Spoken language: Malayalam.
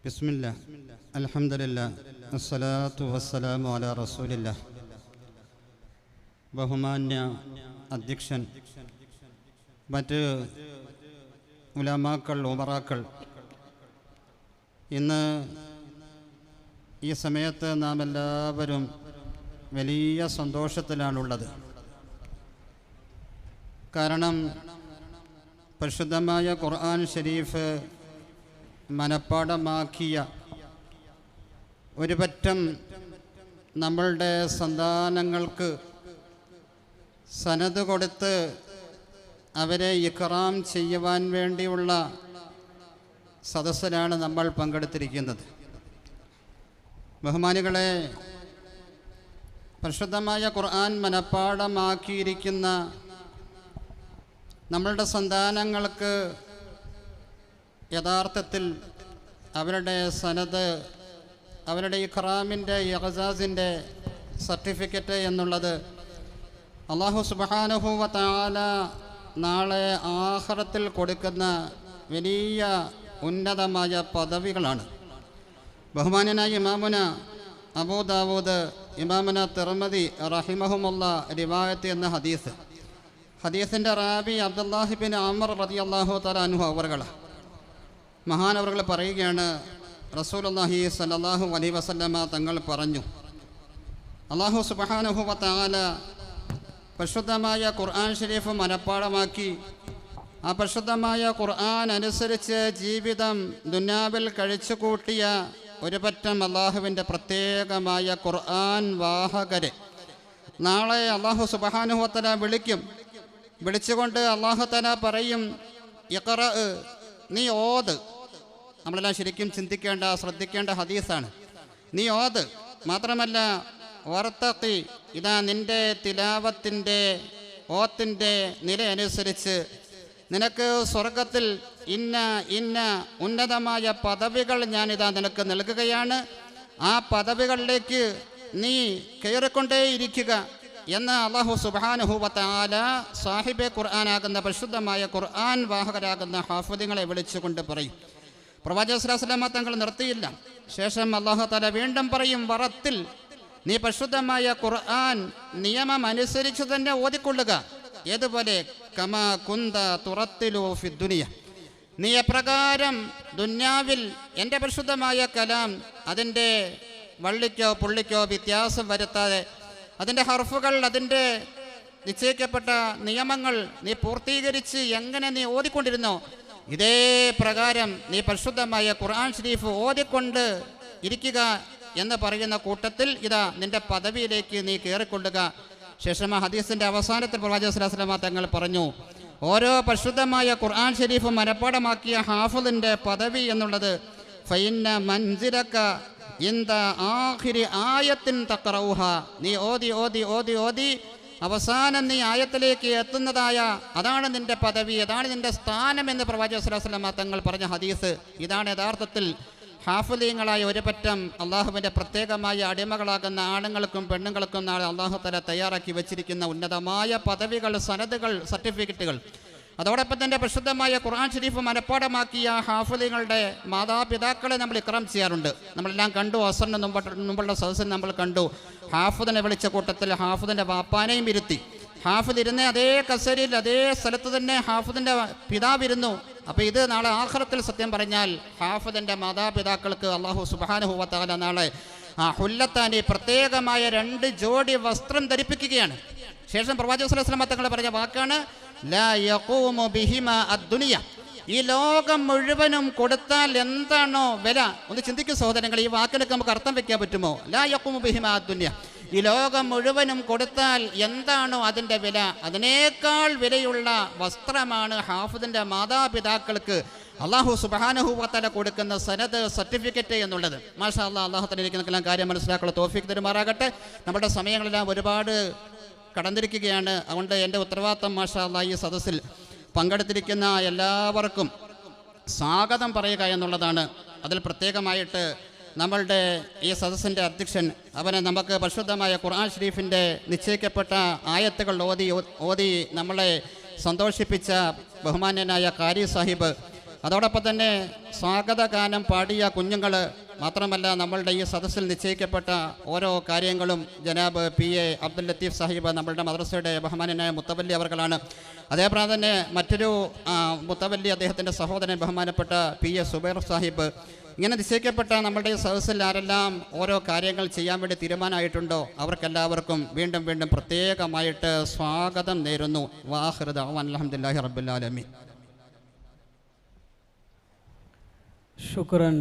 ബിസ്മില്ലാ അൽഹംദുലില്ലാ അസ്സലാത്തു വസ്സലാമു അലാ റസൂലില്ലാ. ബഹുമാന്യ അധ്യക്ഷൻ, മറ്റ് ഉലമാക്കൾ, ഉമറാക്കൾ, ഇന്ന് ഈ സമയത്ത് നാം എല്ലാവരും വലിയ സന്തോഷത്തിലാണുള്ളത്. കാരണം പരിശുദ്ധമായ ഖുർആൻ ഷരീഫ് മനഃപ്പാഠമാക്കിയ ഒരു പറ്റം നമ്മളുടെ സന്താനങ്ങൾക്ക് സനത് കൊടുത്ത് അവരെ ഇക്റാം ചെയ്യുവാൻ വേണ്ടിയുള്ള സദസ്സിലാണ് നമ്മൾ പങ്കെടുത്തിരിക്കുന്നത്. ബഹുമാനികളെ, പരിശുദ്ധമായ ഖുർആൻ മനഃപ്പാഠമാക്കിയിരിക്കുന്ന നമ്മളുടെ സന്താനങ്ങൾക്ക് യഥാർത്ഥത്തിൽ അവരുടെ സനത്, അവരുടെ ഇഖ്റാമിൻ്റെ ഇഅ്സാസിൻ്റെ സർട്ടിഫിക്കറ്റ് എന്നുള്ളത് അല്ലാഹു സുബ്ഹാനഹു വ തആല നാളെ ആഖിറത്തിൽ കൊടുക്കുന്ന വലിയ ഉന്നതമായ പദവികളാണ്. ബഹുമാനനായ ഇമാമുന അബൂ ദാവൂദ്, ഇമാമുന തിർമിദി റഹിമഹുമുല്ലാ റിവായത്ത് എന്ന ഹദീസിൻ്റെ റാവി അബ്ദുല്ലാഹി ബിൻ അമർ റളിയല്ലാഹു തആല അൻഹു അവറുകളാണ്. മഹാനവറുകൾ പറയുകയാണ്, റസൂലുള്ളാഹി സ്വല്ലല്ലാഹു അലൈഹി വസല്ലമ തങ്ങൾ പറഞ്ഞു, അല്ലാഹു സുബ്ഹാനഹു വ തആല പരിശുദ്ധമായ ഖുർആൻ ഷരീഫ് മനഃപ്പാഠമാക്കി ആ പരിശുദ്ധമായ ഖുർആൻ അനുസരിച്ച് ജീവിതം ദുനിയാവിൽ കഴിച്ചു കൂട്ടിയ ഒരു പറ്റം അള്ളാഹുവിൻ്റെ പ്രത്യേകമായ ഖുർആൻ വാഹകരെ നാളെ അല്ലാഹു സുബ്ഹാനഹു വ തആല വിളിച്ചുകൊണ്ട് അല്ലാഹു തആല പറയും, ഇഖ്റ, നീ ഓത്. നമ്മളെല്ലാം ശരിക്കും ചിന്തിക്കേണ്ട, ശ്രദ്ധിക്കേണ്ട ഹദീസാണ്. നീ ഓത്. മാത്രമല്ല വർത്തഖി, ഇതാ നിൻ്റെ തിലാവത്തിൻ്റെ ഓത്തിൻ്റെ നില അനുസരിച്ച് നിനക്ക് സ്വർഗത്തിൽ ഇന്ന ഇന്ന ഉന്നതമായ പദവികൾ ഞാനിതാ നിനക്ക് നൽകുകയാണ്. ആ പദവികളിലേക്ക് നീ കയറിക്കൊണ്ടേയിരിക്കുക എന്ന് അല്ലാഹു സുബ്ഹാനഹു വ തആല സാഹിബെ ഖുർആനാകുന്ന പരിശുദ്ധമായ ഖുർആൻ വാഹകരാകുന്ന ഹാഫിദുകളെ വിളിച്ചുകൊണ്ട് പറയും. പ്രവാചകൻ സ്വല്ലല്ലാഹു അലൈഹി വസല്ലം തങ്ങൾ നിർത്തിയില്ല. ശേഷം അല്ലാഹു തആല വീണ്ടും പറയും, വറത്തിൽ, നീ പരിശുദ്ധമായ ഖുർആൻ നിയമം അനുസരിച്ച് തന്നെ ഓതിക്കൊള്ളുക. ഏതുപോലെ? കമാ കുന്ത തുറത്തിലു ഫി ദുനിയ, നീ എപ്രകാരം ദുന്യാവിൽ എൻ്റെ പരിശുദ്ധമായ കലാം അതിൻ്റെ വള്ളിക്കോ പുള്ളിക്കോ വ്യത്യാസം വരുത്താതെ അതിൻ്റെ ഹർഫുകൾ, അതിൻ്റെ നിശ്ചയിക്കപ്പെട്ട നിയമങ്ങൾ നീ പൂർത്തീകരിച്ച് എങ്ങനെ നീ ഓതിക്കൊണ്ടിരുന്നോ, ഇതേ പ്രകാരം നീ പരിശുദ്ധമായ ഖുർആൻ ഷരീഫ് ഓതിക്കൊണ്ട് ഇരിക്കുക എന്ന് പറയുന്ന കൂട്ടത്തിൽ ഇതാ നിൻ്റെ പദവിയിലേക്ക് നീ കയറിക്കൊള്ളുക. ശേഷം ആ ഹദീസിൻ്റെ അവസാനത്തിൽ പ്രവാചകൻ സ്വല്ലല്ലാഹു അലൈഹി വസല്ലം തങ്ങൾ പറഞ്ഞു, ഓരോ പരിശുദ്ധമായ ഖുർആൻ ഷരീഫ് മനഃപ്പാഠമാക്കിയ ഹാഫിദിൻ്റെ പദവി എന്നുള്ളത് ഫൈന്ന മൻസിലക ഇന്ദ ആഖിരി ആയത്തിൻ തഖറഊഹ, നീ ഓതി ഓതി ഓതി ഓതി അവസാനം നീ ആയത്തിലേക്ക് എത്തുന്നതായ അതാണ് നിൻ്റെ പദവി, അതാണ് നിൻ്റെ സ്ഥാനം എന്ന് പ്രവാചകൻ സ്വല്ലല്ലാഹു അലൈഹി വസല്ലം തങ്ങൾ പറഞ്ഞ ഹദീസ്. ഇതാണ് യഥാർത്ഥത്തിൽ ഹാഫിദീങ്ങളായ ഒരു പറ്റം അള്ളാഹുവിൻ്റെ പ്രത്യേകമായ അടിമകളാകുന്ന ആണുങ്ങൾക്കും പെണ്ണുങ്ങൾക്കും നാളെ അള്ളാഹു തആല തയ്യാറാക്കി വെച്ചിരിക്കുന്ന ഉന്നതമായ പദവികൾ, സനദുകൾ, സർട്ടിഫിക്കറ്റുകൾ. അതോടൊപ്പം തന്നെ പരിശുദ്ധമായ ഖുർആൻ ഷരീഫ് മനഃപ്പാഠമാക്കിയ ഹാഫിദീങ്ങളുടെ മാതാപിതാക്കളെ നമ്മൾ ഇക്റാം ചെയ്യാറുണ്ട്. നമ്മളെല്ലാം കണ്ടു, അസറിന് മുമ്പുള്ള സദസ്സിൽ നമ്മൾ കണ്ടു, ഹാഫിദിനെ വിളിച്ച കൂട്ടത്തിൽ ഹാഫിദിൻ്റെ വാപ്പാനെയും ഇരുത്തി. ഹാഫിദ് ഇരുന്ന അതേ കസേരയിൽ അതേ സ്ഥലത്ത് തന്നെ ഹാഫിദിൻ്റെ പിതാവിരുന്നു. അപ്പോൾ ഇത് നാളെ ആഖിറത്തിൽ സത്യം പറഞ്ഞാൽ ഹാഫിദിൻ്റെ മാതാപിതാക്കൾക്ക് അല്ലാഹു സുബ്ഹാനഹു വ തആല നാളെ ഹുല്ലത്താനി പ്രത്യേകമായ 2 ജോഡി വസ്ത്രം ധരിപ്പിക്കുകയാണ്. ശേഷം പ്രവാചകൻ സ്വല്ലല്ലാഹു അലൈഹി വസല്ലം തങ്ങൾ പറഞ്ഞ വാക്കാണ്, ലാ യഖൂമു ബിഹിമാ അദ്ദുനിയ, ഈ ലോകം മുഴുവനും കൊടുത്താൽ എന്താണോ വില. ഒന്ന് ചിന്തിക്കും സഹോദരങ്ങൾ, ഈ വാക്കിനൊക്കെ നമുക്ക് അർത്ഥം വെക്കാൻ പറ്റുമോ? ലാ യഖൂമു ബിഹിമാ അദ്ദുനിയ, ഈ ലോകം മുഴുവനും കൊടുത്താൽ എന്താണോ അതിൻ്റെ വില, അതിനേക്കാൾ വിലയുള്ള വസ്ത്രമാണ് ഹാഫിദിൻ്റെ മാതാപിതാക്കൾക്ക് അല്ലാഹു സുബ്ഹാനഹു വ തആല കൊടുക്കുന്ന സനദ്, സർട്ടിഫിക്കറ്റ് എന്നുള്ളത്. മാഷാ അല്ലാഹ്, അല്ലാഹു തആല ഇരിക്കുന്ന കാര്യം മനസ്സിലാക്കാനുള്ള തൗഫീഖ് തരുമാറാകട്ടെ. നമ്മുടെ സമയങ്ങളെല്ലാം ഒരുപാട് കടന്നിരിക്കുകയാണ്. അതുകൊണ്ട് എൻ്റെ ഉത്തരവാദിത്തം മാഷാ അല്ലാഹ് ഈ സദസ്സിൽ പങ്കെടുത്തിരിക്കുന്ന എല്ലാവർക്കും സ്വാഗതം പറയുക എന്നുള്ളതാണ്. അതിൽ പ്രത്യേകമായിട്ട് നമ്മളുടെ ഈ സദസ്സിൻ്റെ അധ്യക്ഷൻ, അവനെ നമുക്ക് പരിശുദ്ധമായ ഖുർആൻ ഷരീഫിൻ്റെ നിശ്ചയിക്കപ്പെട്ട ആയത്തുകൾ ഓതി നമ്മളെ സന്തോഷിപ്പിച്ച ബഹുമാന്യനായ ഖാരി സാഹിബ്, അതോടൊപ്പം തന്നെ സ്വാഗതഗാനം പാടിയ കുഞ്ഞുങ്ങൾ മാത്രമല്ല, നമ്മളുടെ ഈ സദസ്സിൽ നിശ്ചയിക്കപ്പെട്ട ഓരോ കാര്യങ്ങളും ജനാബ് PA അബ്ദുൽ ലത്തീഫ് സാഹിബ് നമ്മളുടെ മദ്രസയുടെ ബഹുമാനനായ മുത്തവല്ലി അവർകളാണ്. അതേപോലെ തന്നെ മറ്റൊരു മുത്തവല്ലി, അദ്ദേഹത്തിൻ്റെ സഹോദരൻ ബഹുമാനപ്പെട്ട PA സുബൈർ സാഹിബ്. ഇങ്ങനെ നിശ്ചയിക്കപ്പെട്ട നമ്മളുടെ ഈ സദസ്സിൽ ആരെല്ലാം ഓരോ കാര്യങ്ങൾ ചെയ്യാൻ വേണ്ടി തീരുമാനമായിട്ടുണ്ടോ അവർക്കെല്ലാവർക്കും വീണ്ടും വീണ്ടും പ്രത്യേകമായിട്ട് സ്വാഗതം നേരുന്നു. വാഹിർ ദഅ്വാന അൽഹംദുലില്ലാഹി റബ്ബിൽ ആലമീൻ. ശുക്രൻ.